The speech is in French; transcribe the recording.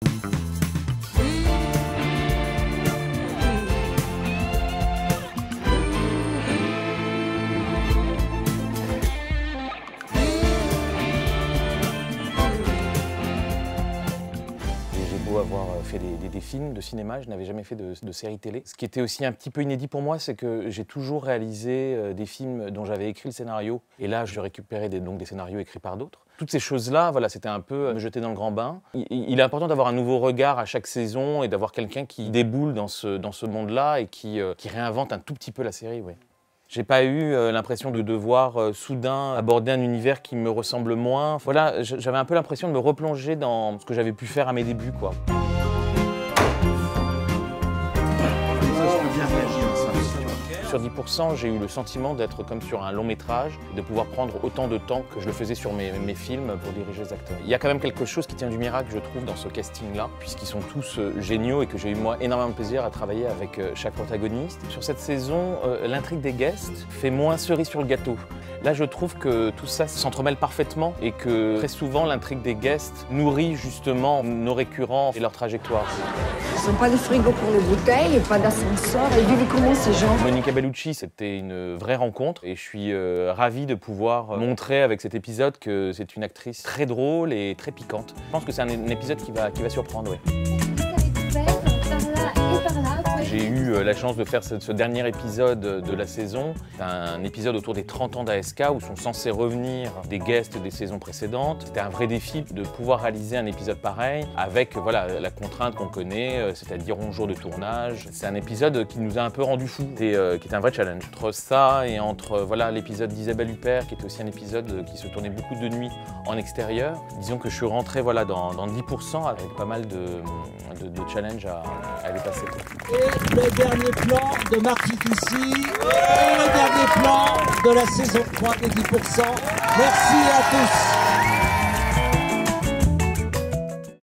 J'ai beau avoir fait des films de cinéma, je n'avais jamais fait de série télé. Ce qui était aussi un petit peu inédit pour moi, c'est que j'ai toujours réalisé des films dont j'avais écrit le scénario. Et là, je récupérais donc des scénarios écrits par d'autres. Toutes ces choses-là, voilà, c'était un peu me jeter dans le grand bain. Il est important d'avoir un nouveau regard à chaque saison et d'avoir quelqu'un qui déboule dans ce monde-là et qui réinvente un tout petit peu la série. Ouais. J'ai pas eu l'impression de devoir soudain aborder un univers qui me ressemble moins. Voilà, j'avais un peu l'impression de me replonger dans ce que j'avais pu faire à mes débuts, quoi. Sur 10%, j'ai eu le sentiment d'être comme sur un long métrage, de pouvoir prendre autant de temps que je le faisais sur mes films pour diriger les acteurs. Il y a quand même quelque chose qui tient du miracle, je trouve, dans ce casting-là, puisqu'ils sont tous géniaux et que j'ai eu, moi, énormément de plaisir à travailler avec chaque protagoniste. Sur cette saison, l'intrigue des guests fait moins cerise sur le gâteau. Là, je trouve que tout ça s'entremêle parfaitement et que très souvent, l'intrigue des guests nourrit justement nos récurrents et leur trajectoire. Ils n'ont pas de frigo pour les bouteilles et pas d'ascenseur. Ils vivent comment ces gens? Monica Bellucci, c'était une vraie rencontre et je suis ravi de pouvoir montrer avec cet épisode que c'est une actrice très drôle et très piquante. Je pense que c'est un épisode qui va surprendre, ouais. J'ai eu la chance de faire ce dernier épisode de la saison. C'est un épisode autour des 30 ans d'ASK où sont censés revenir des guests des saisons précédentes. C'était un vrai défi de pouvoir réaliser un épisode pareil avec voilà, la contrainte qu'on connaît, c'est-à-dire 11 jours de tournage. C'est un épisode qui nous a un peu rendu fous et qui est un vrai challenge. Entre ça et entre voilà, l'épisode d'Isabelle Huppert, qui était aussi un épisode qui se tournait beaucoup de nuit en extérieur, disons que je suis rentré voilà, dans 10% avec pas mal de challenges à dépasser. Et le dernier plan de Marc Fitoussi et le dernier plan de la saison 3 des 10%. Merci à tous.